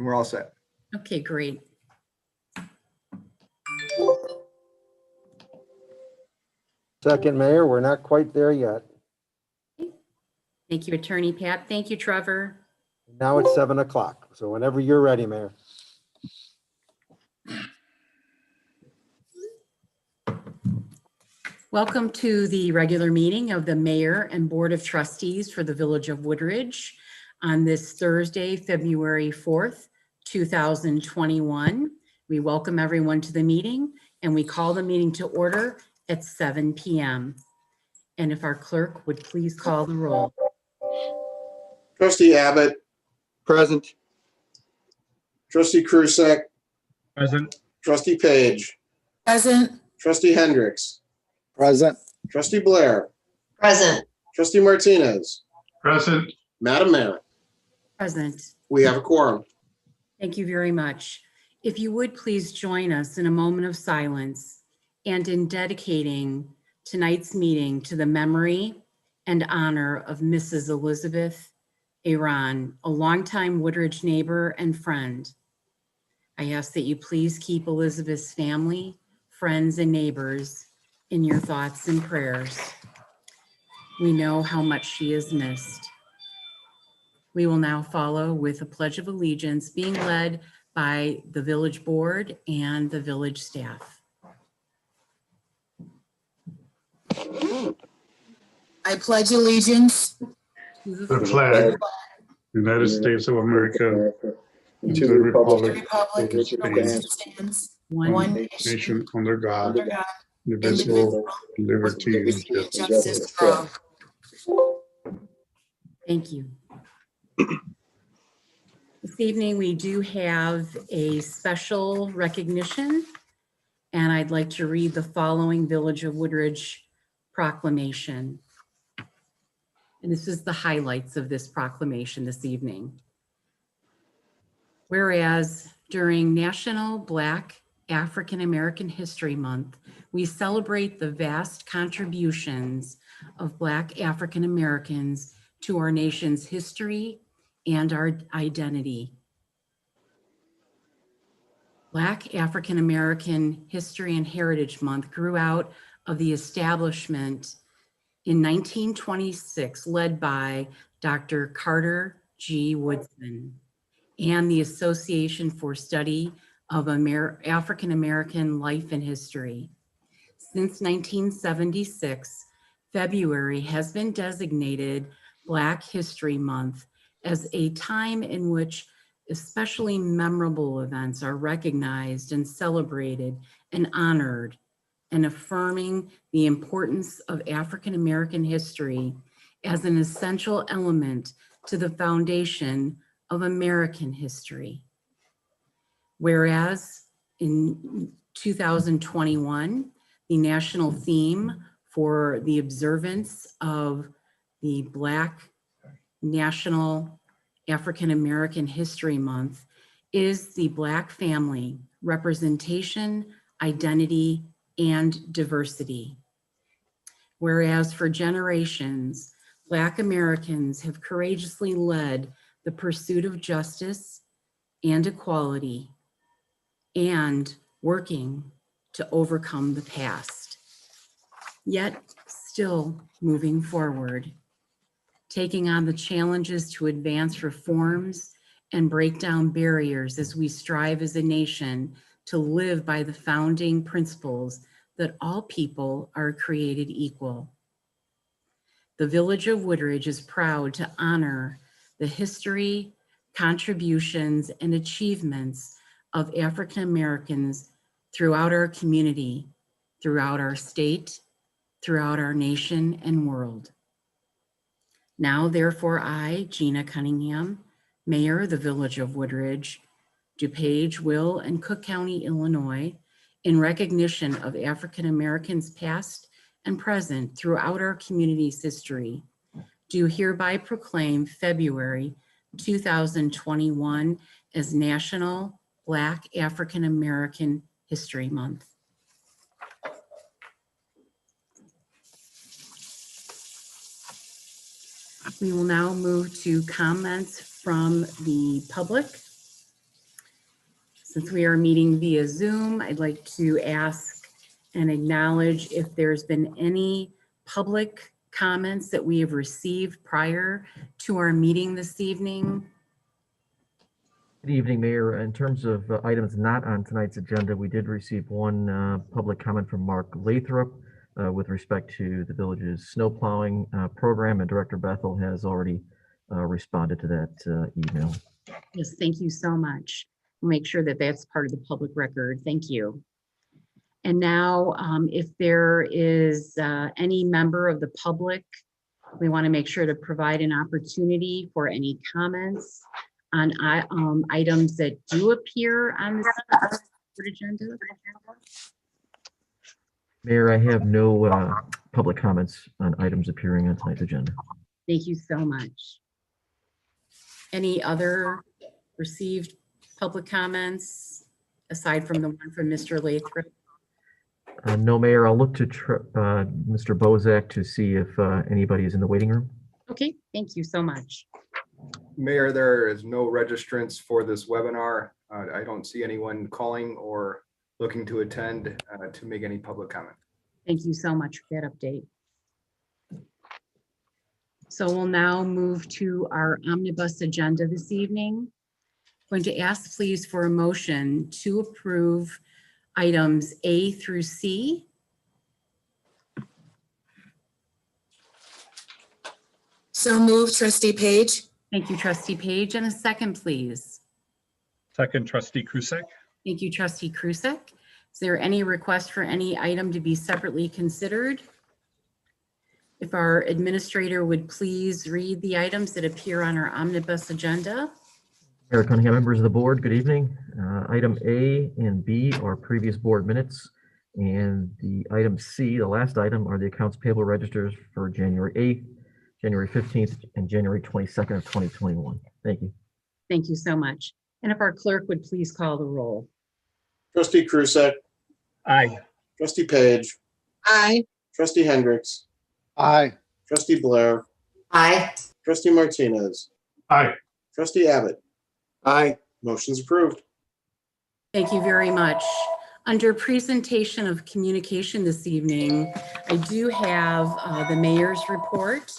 And we're all set. Okay, great. Second, Mayor, we're not quite there yet. Thank you, Attorney Pat. Thank you, Trevor. Now it's 7 o'clock. So whenever you're ready, Mayor. Welcome to the regular meeting of the Mayor and Board of Trustees for the Village of Woodridge on this Thursday, February 4th, 2021. We welcome everyone to the meeting and we call the meeting to order at 7 p.m. And if our clerk would please call the roll. Trustee Abbott, Present. trustee Krusek, Present. trustee Page, Present. trustee Hendricks, Present. trustee Blair, Present. trustee Martinez, Present. Madam Mayor, Present. we have a quorum. Thank you very much. If you would please join us in a moment of silence and in dedicating tonight's meeting to the memory and honor of Mrs. Elizabeth Aron, a longtime Woodridge neighbor and friend. I ask that you please keep Elizabeth's family, friends, and neighbors in your thoughts and prayers. We know how much she is missed. We will now follow with a Pledge of Allegiance being led by the Village Board and the village staff. I pledge allegiance The flag, United States of America, and to the to the republic republic for which for it which stands, it stands, One one nation under God, under God, indivisible, with liberty and liberty and justice. justice for all. Thank you. This evening, we do have a special recognition, and I'd like to read the following Village of Woodridge proclamation. And this is the highlights of this proclamation this evening. Whereas during National Black African American History Month, we celebrate the vast contributions of Black African Americans to our nation's history and our identity. Black African American History and Heritage Month grew out of the establishment in 1926, led by Dr. Carter G. Woodson and the Association for Study of African American Life and History. Since 1976, February has been designated Black History Month as a time in which especially memorable events are recognized and celebrated and honored, and affirming the importance of African American history as an essential element to the foundation of American history. Whereas in 2021, the national theme for the observance of the Black National African American History Month is the Black family, representation, identity, and diversity. Whereas for generations, Black Americans have courageously led the pursuit of justice and equality and working to overcome the past, yet still moving forward, taking on the challenges to advance reforms and break down barriers as we strive as a nation to live by the founding principles that all people are created equal. The Village of Woodridge is proud to honor the history, contributions, and achievements of African Americans throughout our community, throughout our state, throughout our nation and world. Now, therefore, I, Gina Cunningham, Mayor of the Village of Woodridge, DuPage, Will, and Cook County, Illinois, in recognition of African Americans past and present throughout our community's history, do hereby proclaim February 2021 as National Black African American History Month. We will now move to comments from the public. Since we are meeting via Zoom, I'd like to ask and acknowledge if there's been any public comments that we have received prior to our meeting this evening. Good evening, Mayor. In terms of items not on tonight's agenda, we did receive one public comment from Mark Lathrop with respect to the village's snow plowing program, and Director Bethel has already responded to that email. Yes, thank you so much. Make sure that that's part of the public record. Thank you. And now, if there is any member of the public, we want to make sure to provide an opportunity for any comments on items that do appear on the agenda. Mayor, I have no public comments on items appearing on tonight's agenda. Thank you so much. Any other received public comments aside from the one from Mr. Lathrop? No, Mayor, I'll look to Mr. Bozak to see if anybody is in the waiting room. Okay, thank you so much. Mayor, there is no registrants for this webinar. I don't see anyone calling or looking to attend to make any public comment. Thank you so much for that update. So we'll now move to our omnibus agenda this evening. Going to ask please for a motion to approve items A through C. So moved, trustee Page. Thank you, trustee Page, and a second, please. Second, trustee Krusek. Thank you, trustee Krusek. Is there any request for any item to be separately considered? If our administrator would please read the items that appear on our omnibus agenda. Mayor Cunningham, members of the board, good evening. Item A and B are previous board minutes, and the item C, the last item, are the accounts payable registers for January 8th, January 15th, and January 22nd of 2021. Thank you. Thank you so much. And if our clerk would please call the roll. Trustee Krusek, Aye. trustee Page, Aye. trustee Hendricks, Aye. trustee Blair, Aye. trustee Martinez, Aye. trustee Abbott. Aye. Motion's approved. Thank you very much. Under presentation of communication this evening, I do have the mayor's report,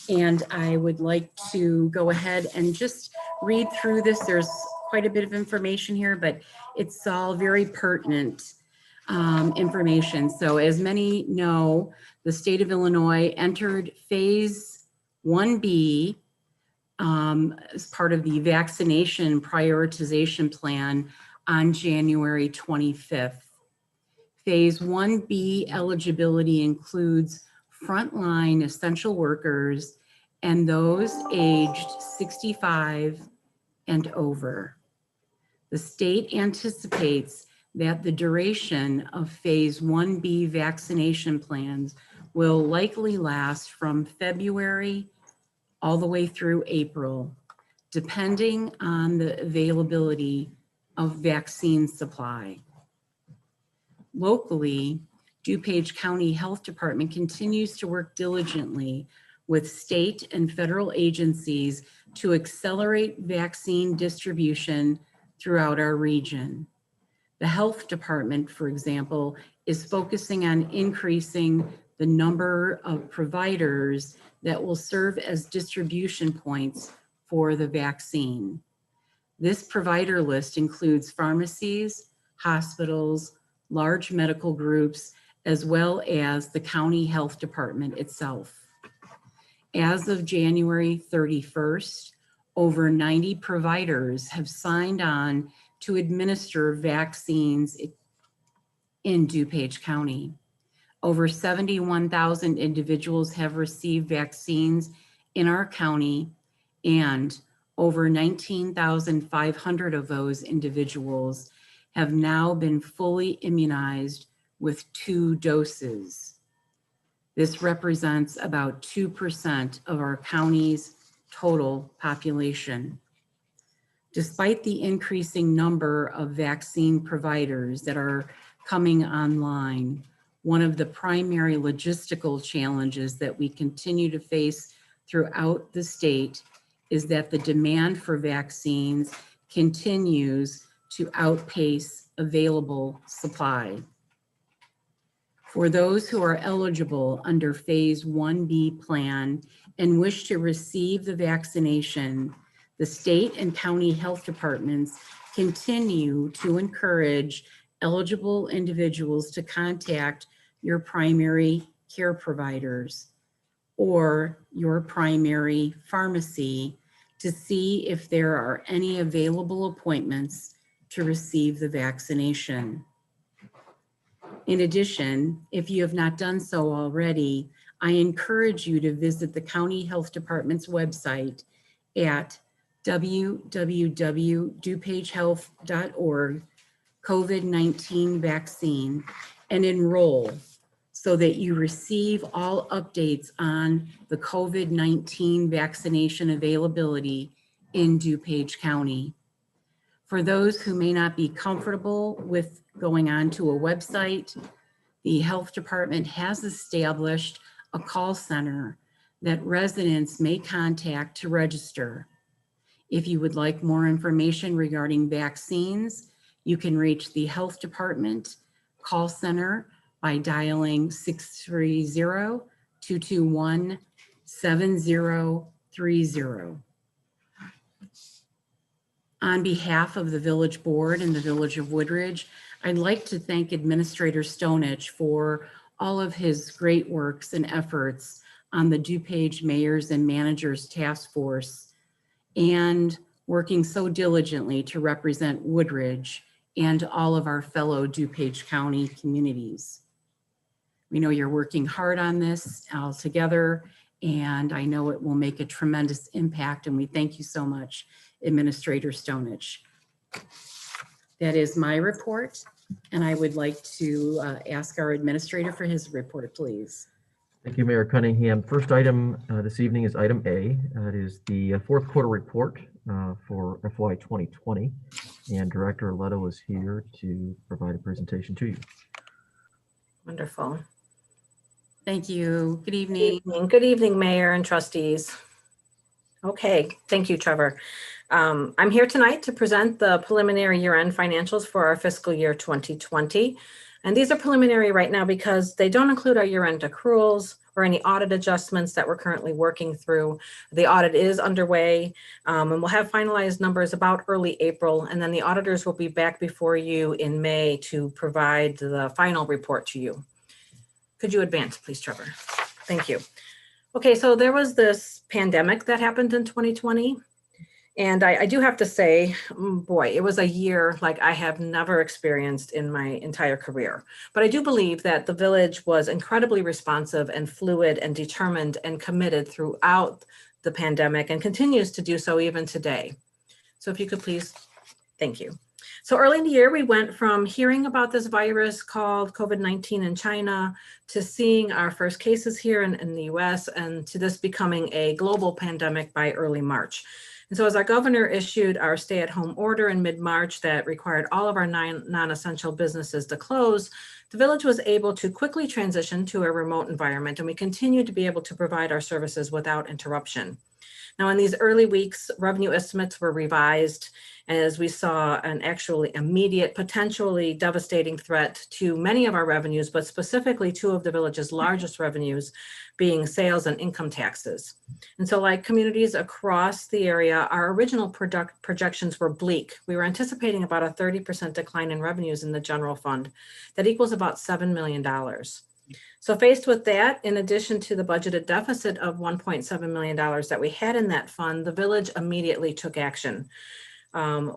and I would like to go ahead and just read through this. There's quite a bit of information here, but it's all very pertinent information. So as many know, the state of Illinois entered phase 1B as part of the vaccination prioritization plan on January 25th. Phase 1B eligibility includes frontline essential workers and those aged 65 and over. The state anticipates that the duration of phase 1B vaccination plans will likely last from February all the way through April, depending on the availability of vaccine supply. Locally, DuPage County Health Department continues to work diligently with state and federal agencies to accelerate vaccine distribution throughout our region. The health department, for example, is focusing on increasing the number of providers that will serve as distribution points for the vaccine. This provider list includes pharmacies, hospitals, large medical groups, as well as the county health department itself. As of January 31st, over 90 providers have signed on to administer vaccines in DuPage County. Over 71,000 individuals have received vaccines in our county, and over 19,500 of those individuals have now been fully immunized with 2 doses. This represents about 2% of our county's total population. Despite the increasing number of vaccine providers that are coming online, one of the primary logistical challenges that we continue to face throughout the state is that the demand for vaccines continues to outpace available supply. For those who are eligible under Phase 1B plan and wish to receive the vaccination, the state and county health departments continue to encourage eligible individuals to contact your primary care providers or your primary pharmacy to see if there are any available appointments to receive the vaccination. In addition, if you have not done so already, I encourage you to visit the County Health Department's website at www.dupagehealth.org COVID-19 vaccine and enroll so that you receive all updates on the COVID-19 vaccination availability in DuPage County. For those who may not be comfortable with going on to a website, the health department has established a call center that residents may contact to register. If you would like more information regarding vaccines, you can reach the health department call center by dialing 630-221-7030. On behalf of the Village Board and the Village of Woodridge, I'd like to thank Administrator Stonich for all of his great works and efforts on the DuPage Mayors and Managers Task Force and working so diligently to represent Woodridge and all of our fellow DuPage County communities. We know you're working hard on this all together, and I know it will make a tremendous impact, and we thank you so much, Administrator Stonich. That is my report, and I would like to ask our administrator for his report, please. Thank you, Mayor Cunningham. First item this evening is item A. It is the fourth quarter report for FY 2020, and Director Leto is here to provide a presentation to you. Wonderful. Thank you. Good evening. Good evening, Mayor and trustees. Okay, thank you, Trevor. I'm here tonight to present the preliminary year-end financials for our fiscal year 2020. And these are preliminary right now because they don't include our year-end accruals or any audit adjustments that we're currently working through. The audit is underway, and we'll have finalized numbers about early April, and then the auditors will be back before you in May to provide the final report to you. Could you advance, please, Trevor? Thank you. Okay, so there was this pandemic that happened in 2020. And I do have to say, boy, it was a year like I have never experienced in my entire career. But I do believe that the village was incredibly responsive and fluid and determined and committed throughout the pandemic and continues to do so even today. So if you could please, thank you. So early in the year, we went from hearing about this virus called COVID-19 in China to seeing our first cases here in the US and to this becoming a global pandemic by early March. And so as our governor issued our stay-at-home order in mid-March that required all of our non-essential businesses to close, the village was able to quickly transition to a remote environment, and we continued to be able to provide our services without interruption. Now, in these early weeks, revenue estimates were revised as we saw an actually immediate, potentially devastating threat to many of our revenues, but specifically two of the village's largest revenues being sales and income taxes. And so like communities across the area, our original projections were bleak. We were anticipating about a 30% decline in revenues in the general fund. That equals about $7 million. So faced with that, in addition to the budgeted deficit of $1.7 million that we had in that fund, the village immediately took action.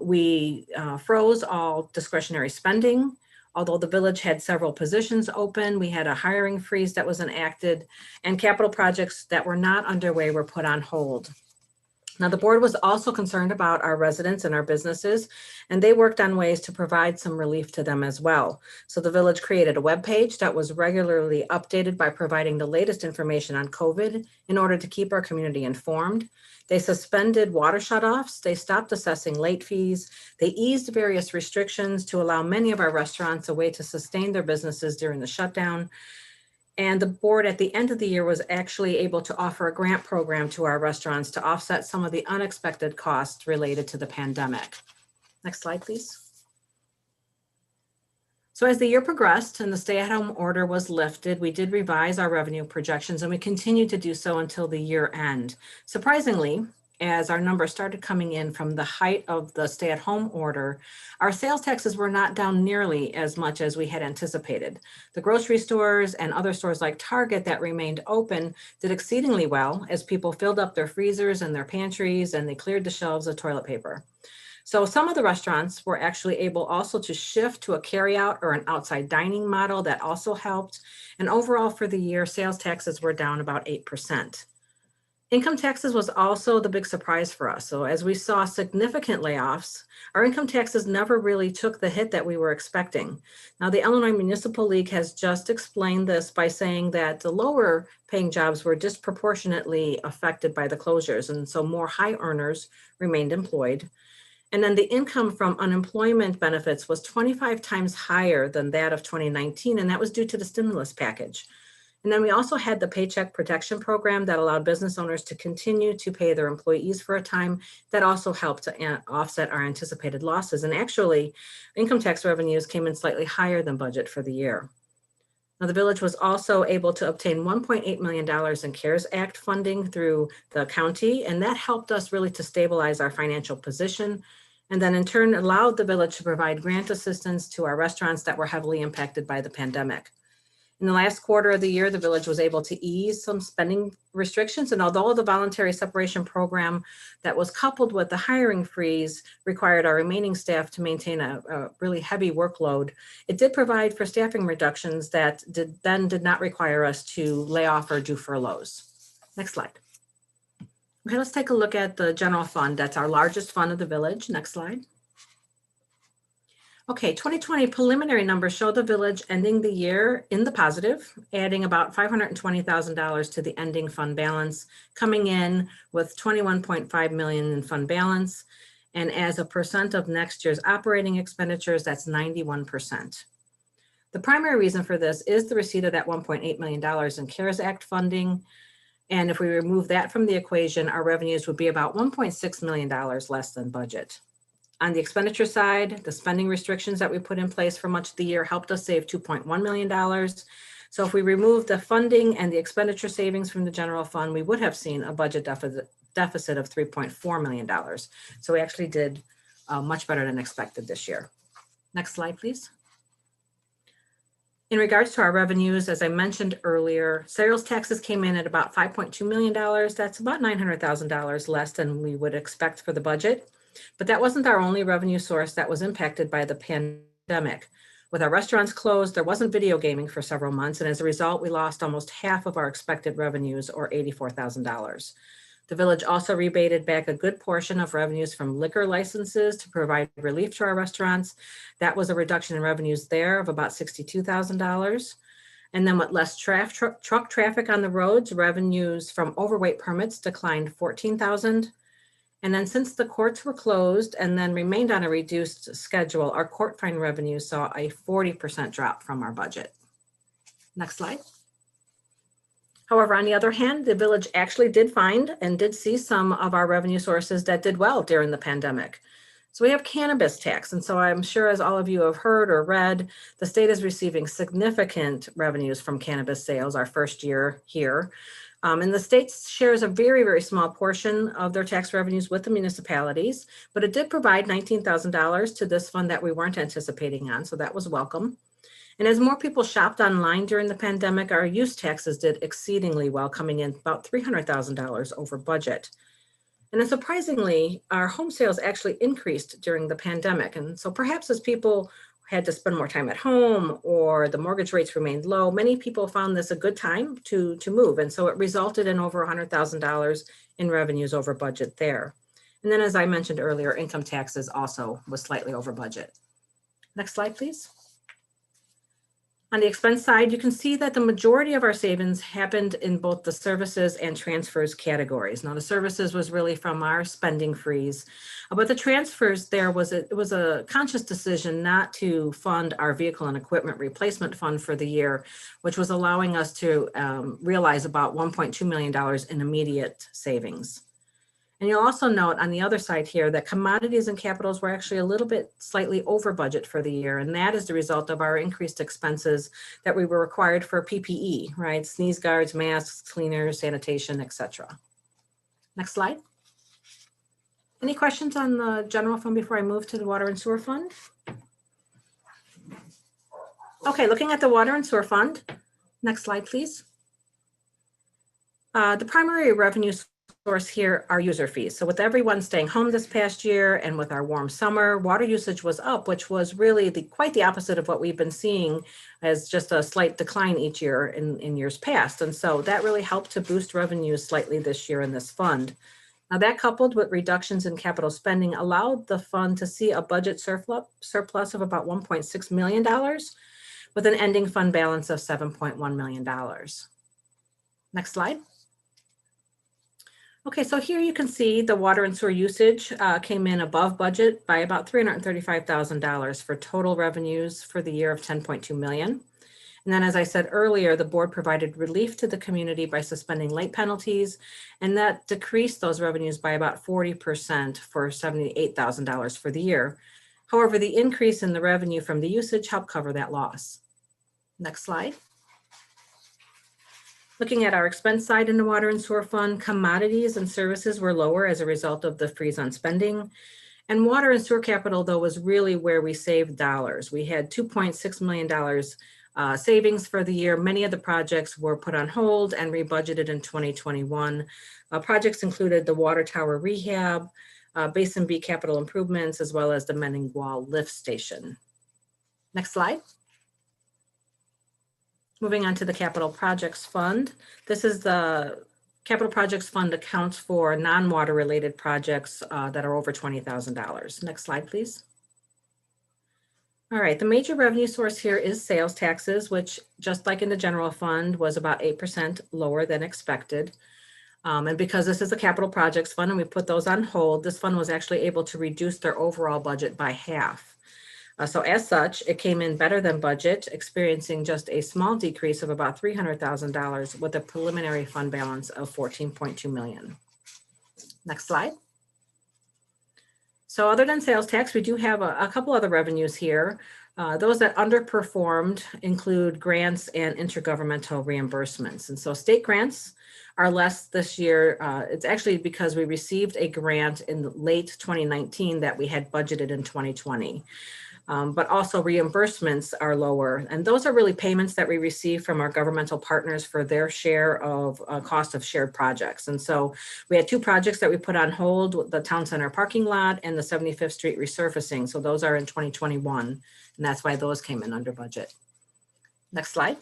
We froze all discretionary spending. Although the village had several positions open, we had a hiring freeze that was enacted, and capital projects that were not underway were put on hold. Now, the board was also concerned about our residents and our businesses, and they worked on ways to provide some relief to them as well. So the village created a webpage that was regularly updated by providing the latest information on COVID in order to keep our community informed. They suspended water shutoffs. They stopped assessing late fees. They eased various restrictions to allow many of our restaurants a way to sustain their businesses during the shutdown. And the board at the end of the year was actually able to offer a grant program to our restaurants to offset some of the unexpected costs related to the pandemic. Next slide, please. So as the year progressed and the stay-at-home order was lifted, we did revise our revenue projections, and we continued to do so until the year end. Surprisingly, as our numbers started coming in from the height of the stay-at-home order, our sales taxes were not down nearly as much as we had anticipated. The grocery stores and other stores like Target that remained open did exceedingly well as people filled up their freezers and their pantries, and they cleared the shelves of toilet paper. So some of the restaurants were actually able also to shift to a carryout or an outside dining model that also helped. And overall for the year, sales taxes were down about 8%. Income taxes was also the big surprise for us. So as we saw significant layoffs, our income taxes never really took the hit that we were expecting. Now, the Illinois Municipal League has just explained this by saying that the lower paying jobs were disproportionately affected by the closures. And so more high earners remained employed. And then the income from unemployment benefits was 25 times higher than that of 2019. And that was due to the stimulus package. And then we also had the Paycheck Protection Program that allowed business owners to continue to pay their employees for a time. That also helped to offset our anticipated losses. And actually, income tax revenues came in slightly higher than budget for the year. Now, the village was also able to obtain $1.8 million in CARES Act funding through the county, and that helped us really to stabilize our financial position, and then in turn allowed the village to provide grant assistance to our restaurants that were heavily impacted by the pandemic. In the last quarter of the year, the village was able to ease some spending restrictions. And although the voluntary separation program that was coupled with the hiring freeze required our remaining staff to maintain a really heavy workload, it did provide for staffing reductions that did not require us to lay off or do furloughs. Next slide. Okay, let's take a look at the general fund. That's our largest fund of the village. Next slide. Okay, 2020 preliminary numbers show the village ending the year in the positive, adding about $520,000 to the ending fund balance, coming in with 21.5 million in fund balance. And as a percent of next year's operating expenditures, that's 91%. The primary reason for this is the receipt of that $1.8 million in CARES Act funding. And if we remove that from the equation, our revenues would be about $1.6 million less than budget. On the expenditure side, the spending restrictions that we put in place for much of the year helped us save $2.1 million. So if we remove the funding and the expenditure savings from the general fund, we would have seen a budget deficit of $3.4 million. So we actually did much better than expected this year. Next slide, please. In regards to our revenues, as I mentioned earlier, sales taxes came in at about $5.2 million. That's about $900,000 less than we would expect for the budget. But that wasn't our only revenue source that was impacted by the pandemic. With our restaurants closed, there wasn't video gaming for several months. And as a result, we lost almost half of our expected revenues, or $84,000. The village also rebated back a good portion of revenues from liquor licenses to provide relief to our restaurants. That was a reduction in revenues there of about $62,000. And then with less truck traffic on the roads, revenues from overweight permits declined $14,000. And then since the courts were closed and then remained on a reduced schedule, our court fine revenue saw a 40% drop from our budget. Next slide. However, on the other hand, the village actually did find and did see some of our revenue sources that did well during the pandemic. So we have cannabis tax. And so I'm sure, as all of you have heard or read, the state is receiving significant revenues from cannabis sales our first year here. And the state shares a very, very small portion of their tax revenues with the municipalities, but it did provide $19,000 to this fund that we weren't anticipating on, so that was welcome. And as more people shopped online during the pandemic, our use taxes did exceedingly well, coming in about $300,000 over budget. And then surprisingly, our home sales actually increased during the pandemic. And so perhaps as people had to spend more time at home or the mortgage rates remained low, many people found this a good time to move. And so it resulted in over $100,000 in revenues over budget there. And then, as I mentioned earlier, income taxes also was slightly over budget. Next slide, please. On the expense side, you can see that the majority of our savings happened in both the services and transfers categories. Now, the services was really from our spending freeze, but the transfers it was a conscious decision not to fund our vehicle and equipment replacement fund for the year, which was allowing us to realize about $1.2 million in immediate savings. And you'll also note on the other side here that commodities and capitals were actually a little bit slightly over budget for the year. And that is the result of our increased expenses that we were required for PPE, right? Sneeze guards, masks, cleaners, sanitation, etc. Next slide. Any questions on the general fund before I move to the water and sewer fund? Okay, looking at the water and sewer fund. Next slide, please. The primary revenue source here are user fees. So with everyone staying home this past year and with our warm summer, water usage was up, which was really quite the opposite of what we've been seeing as just a slight decline each year in years past. And so that really helped to boost revenues slightly this year in this fund. Now that coupled with reductions in capital spending allowed the fund to see a budget surplus of about $1.6 million with an ending fund balance of $7.1 million. Next slide. Okay, so here you can see the water and sewer usage came in above budget by about $335,000 for total revenues for the year of $10.2 million. And then, as I said earlier, the board provided relief to the community by suspending late penalties, and that decreased those revenues by about 40% for $78,000 for the year. However, the increase in the revenue from the usage helped cover that loss. Next slide. Looking at our expense side in the water and sewer fund, commodities and services were lower as a result of the freeze on spending. And water and sewer capital, though, was really where we saved dollars. We had $2.6 million savings for the year. Many of the projects were put on hold and rebudgeted in 2021. Projects included the water tower rehab, Basin B capital improvements, as well as the Menning-Wall lift station. Next slide. Moving on to the capital projects fund. This is the capital projects fund accounts for non-water related projects that are over $20,000. Next slide, please. All right, the major revenue source here is sales taxes, which just like in the general fund was about 8% lower than expected. And because this is a capital projects fund and we put those on hold, this fund was actually able to reduce their overall budget by half. So as such, it came in better than budget, experiencing just a small decrease of about $300,000 with a preliminary fund balance of $14.2 million. Next slide. So other than sales tax, we do have a couple other revenues here. Those that underperformed include grants and intergovernmental reimbursements. And so state grants are less this year. It's actually because we received a grant in late 2019 that we had budgeted in 2020. But also reimbursements are lower. And those are really payments that we receive from our governmental partners for their share of cost of shared projects. And so we had two projects that we put on hold, the Town Center parking lot and the 75th Street resurfacing. So those are in 2021, and that's why those came in under budget. Next slide.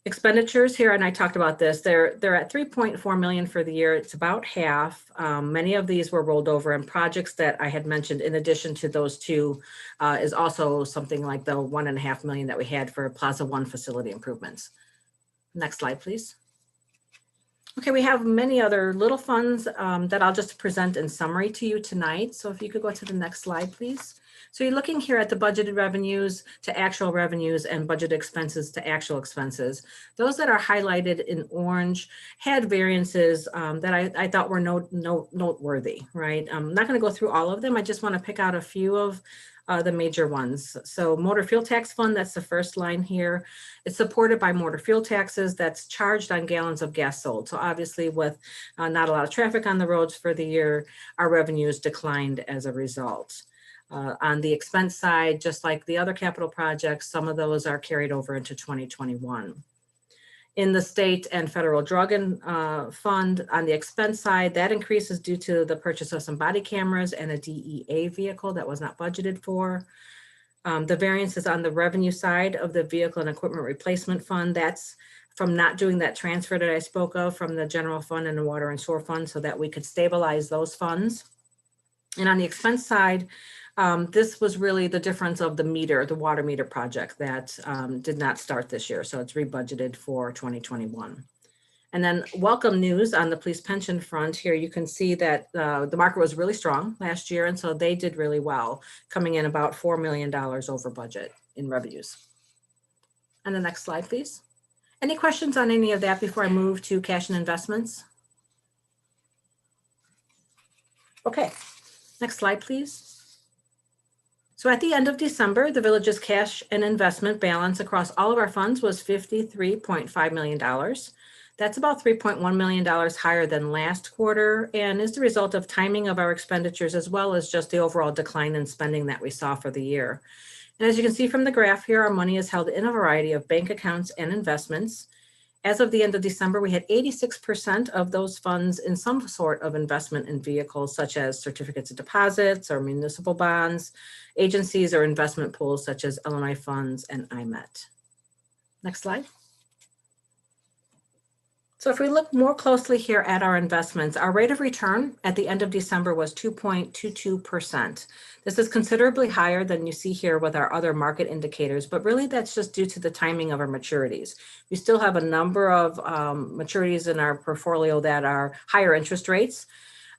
Expenditures here, and I talked about this, they're at $3.4 million for the year. It's about half. Many of these were rolled over, and projects that I had mentioned in addition to those two is also something like the $1.5 million that we had for Plaza One facility improvements. Next slide, please. Okay, we have many other little funds that I'll just present in summary to you tonight. So if you could go to the next slide, please. So you're looking here at the budgeted revenues to actual revenues and budget expenses to actual expenses. Those that are highlighted in orange had variances that I thought were noteworthy, right? I'm not going to go through all of them. I just want to pick out a few of the major ones. So motor fuel tax fund, that's the first line here. It's supported by motor fuel taxes that's charged on gallons of gas sold. So obviously with not a lot of traffic on the roads for the year, our revenues declined as a result. On the expense side, just like the other capital projects, some of those are carried over into 2021. In the state and federal drug fund, on the expense side, that increase is due to the purchase of some body cameras and a DEA vehicle that was not budgeted for. The variance is on the revenue side of the vehicle and equipment replacement fund. That's from not doing that transfer that I spoke of from the general fund and the water and sewer fund so that we could stabilize those funds. And on the expense side, this was really the difference of the water meter project that did not start this year. So it's rebudgeted for 2021. And then welcome news on the police pension front here. You can see that the market was really strong last year. And so they did really well, coming in about $4 million over budget in revenues. And the next slide, please. Any questions on any of that before I move to cash and investments? Okay, next slide, please. So at the end of December, the village's cash and investment balance across all of our funds was $53.5 million. That's about $3.1 million higher than last quarter and is the result of timing of our expenditures as well as just the overall decline in spending that we saw for the year. And as you can see from the graph here, our money is held in a variety of bank accounts and investments. As of the end of December, we had 86% of those funds in some sort of investment in vehicles such as certificates of deposits or municipal bonds, agencies or investment pools such as Illinois Funds and IMET. Next slide. So if we look more closely here at our investments, our rate of return at the end of December was 2.22%. This is considerably higher than you see here with our other market indicators, but really that's just due to the timing of our maturities. We still have a number of maturities in our portfolio that are higher interest rates.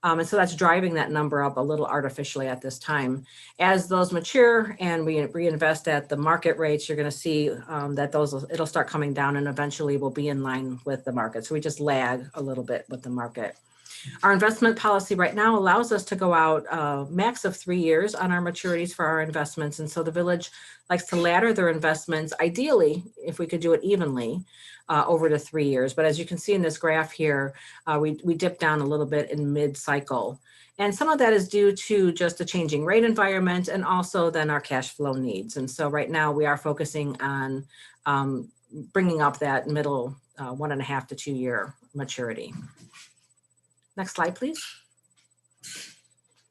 And so that's driving that number up a little artificially at this time. As those mature and we reinvest at the market rates, you're going to see that it'll start coming down and eventually will be in line with the market. So we just lag a little bit with the market. Our investment policy right now allows us to go out a max of 3 years on our maturities for our investments. And so the village likes to ladder their investments, ideally, if we could do it evenly, over to 3 years. But as you can see in this graph here, we dip down a little bit in mid-cycle. And some of that is due to just the changing rate environment and also then our cash flow needs. And so right now we are focusing on bringing up that middle 1.5 to 2 year maturity. Next slide, please.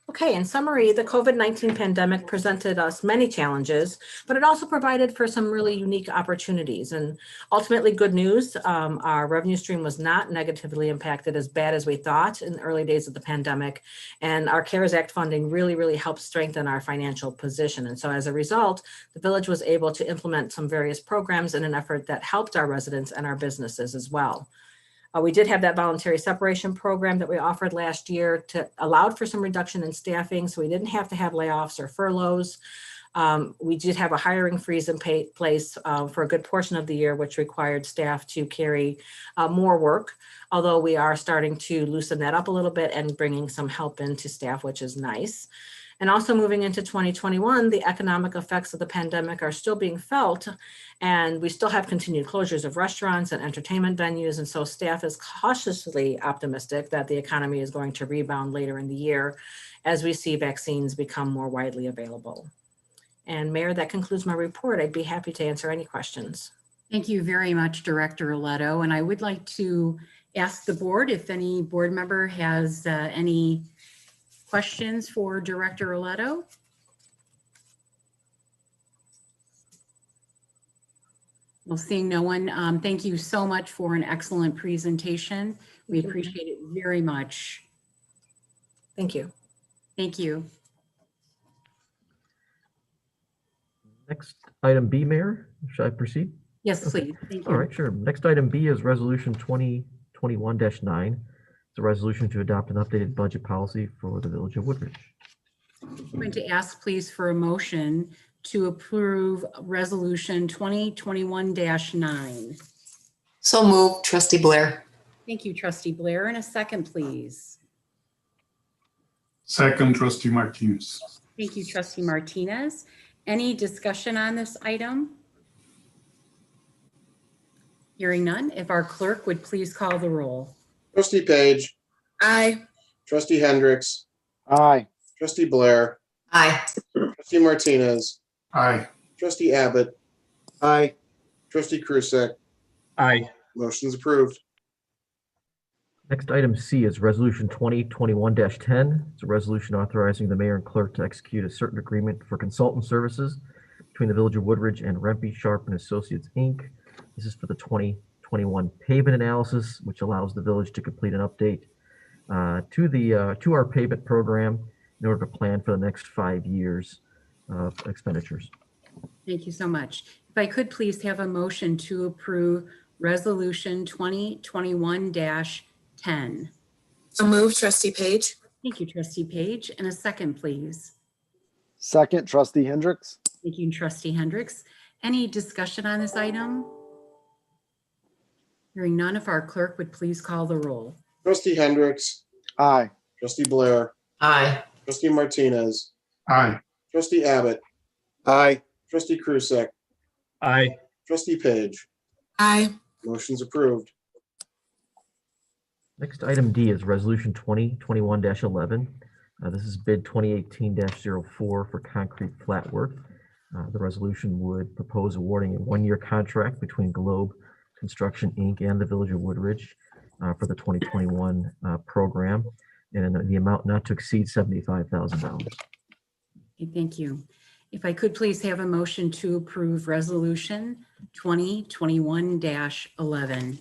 Okay, in summary, the COVID-19 pandemic presented us many challenges, but it also provided for some really unique opportunities. And ultimately, good news, our revenue stream was not negatively impacted as bad as we thought in the early days of the pandemic. And our CARES Act funding really helped strengthen our financial position. And so as a result, the village was able to implement some various programs in an effort that helped our residents and our businesses as well. We did have that voluntary separation program that we offered last year to allowed for some reduction in staffing, so we didn't have to have layoffs or furloughs. We did have a hiring freeze in place for a good portion of the year, which required staff to carry more work, although we are starting to loosen that up a little bit and bringing some help into staff, which is nice. And also moving into 2021, the economic effects of the pandemic are still being felt, and we still have continued closures of restaurants and entertainment venues. And so staff is cautiously optimistic that the economy is going to rebound later in the year as we see vaccines become more widely available. And Mayor, that concludes my report. I'd be happy to answer any questions. Thank you very much, Director Aletto. And I would like to ask the board if any board member has any questions for Director Aletto. Well, seeing no one, thank you so much for an excellent presentation. We appreciate it very much. Thank you. Thank you. Next, item B, Mayor, should I proceed? Yes, Okay. please. Thank you. All right, sure. Next item B is Resolution 2021-9. It's a resolution to adopt an updated budget policy for the Village of Woodridge. I'm going to ask, please, for a motion to approve Resolution 2021-9. So moved, Trustee Blair. Thank you, Trustee Blair. And a second, please. Second, Trustee Martinez. Thank you, Trustee Martinez. Any discussion on this item? Hearing none, if our clerk would please call the roll. Trustee Page, Aye. trustee Hendricks, Aye. trustee Blair, Aye. trustee Martinez, Aye. trustee Abbott, Aye. trustee Krusek. Aye. Motion's approved. Next, item C is Resolution 2021-10. It's a resolution authorizing the mayor and clerk to execute a certain agreement for consultant services between the Village of Woodridge and Rempe Sharp and Associates, Inc. This is for the 2021 pavement analysis, which allows the village to complete an update to our pavement program in order to plan for the next 5 years of expenditures. Thank you so much. If I could please have a motion to approve Resolution 2021-10. So moved, Trustee Page. Thank you, Trustee Page. And a second, please. Second, Trustee Hendricks. Thank you, Trustee Hendricks. Any discussion on this item? Hearing none, if our clerk would please call the roll. Trustee Hendricks, Aye. trustee Blair, Aye. Trustee Martinez, Aye. trustee Abbott, Aye. trustee Krusek, Aye. trustee Page. Aye. Motion's approved. Next, item D is Resolution 2021-11. This is bid 2018-04 for concrete flat work. The resolution would propose awarding a one-year contract between Globe Construction, Inc. and the Village of Woodridge for the 2021 program, and the amount not to exceed $75,000. Okay, thank you. If I could please have a motion to approve Resolution 2021-11.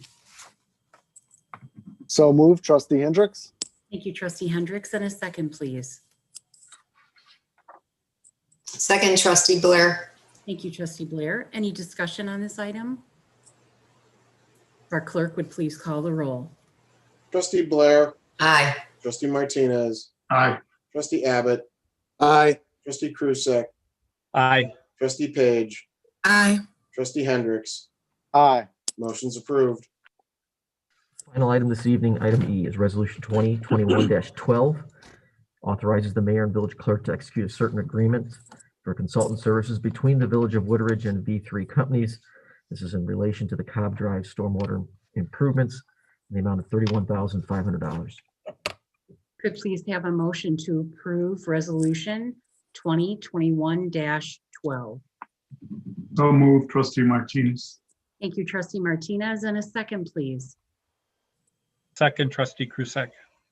So moved, trustee Hendricks. Thank you, trustee Hendricks, and a second, please. Second, trustee Blair. Thank you, trustee Blair. Any discussion on this item? Our clerk would please call the roll. Trustee Blair, Aye. trustee Martinez, Aye. trustee Abbott, Aye. trustee Krusek, Aye. trustee Page, Aye. trustee Hendricks. Aye. Motion's approved. Final item this evening, item E, is Resolution 2021-12. Authorizes the mayor and village clerk to execute a certain agreement for consultant services between the Village of Woodridge and V3 companies. This is in relation to the Cobb Drive stormwater improvements in the amount of $31,500. Could please have a motion to approve Resolution 2021-12. So moved, trustee Martinez. Thank you, trustee Martinez, and a second, please. Second, trustee Krusek.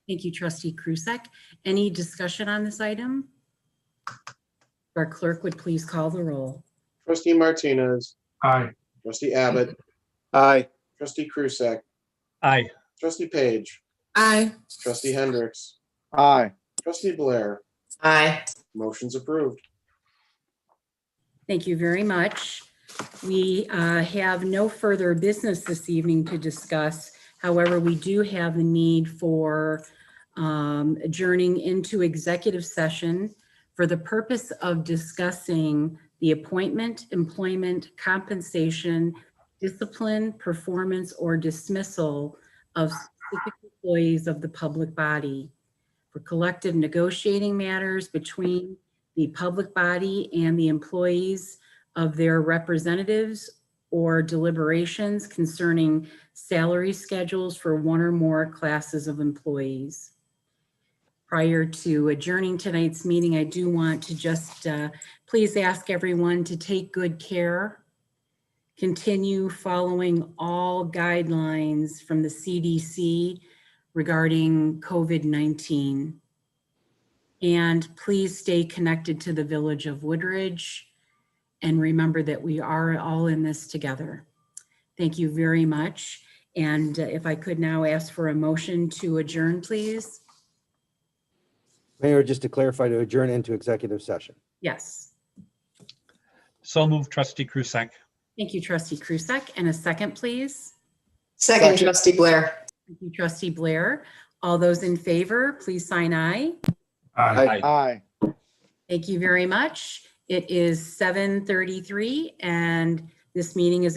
Thank you, trustee Krusek. Any discussion on this item? Our clerk would please call the roll. Trustee Martinez, Aye. trustee Abbott, Aye. trustee Krusek, Aye. trustee Page, Aye. trustee Hendricks, Aye. trustee Blair. Aye. Motion's approved. Thank you very much. We have no further business this evening to discuss. However, we do have the need for adjourning into executive session for the purpose of discussing the appointment, employment, compensation, discipline, performance, or dismissal of specific employees of the public body, for collective negotiating matters between the public body and the employees of their representatives, or deliberations concerning salary schedules for one or more classes of employees. Prior to adjourning tonight's meeting, I do want to just please ask everyone to take good care, continue following all guidelines from the CDC regarding COVID-19. And please stay connected to the Village of Woodridge, and remember that we are all in this together. Thank you very much. And if I could now ask for a motion to adjourn, please. Mayor, just to clarify, to adjourn into executive session. Yes. So moved, trustee Krusek. Thank you, trustee Krusek. And a second, please. Second, trustee Blair. Thank you, trustee Blair. All those in favor, please sign aye. Aye. Thank you very much. It is 7:33 and this meeting is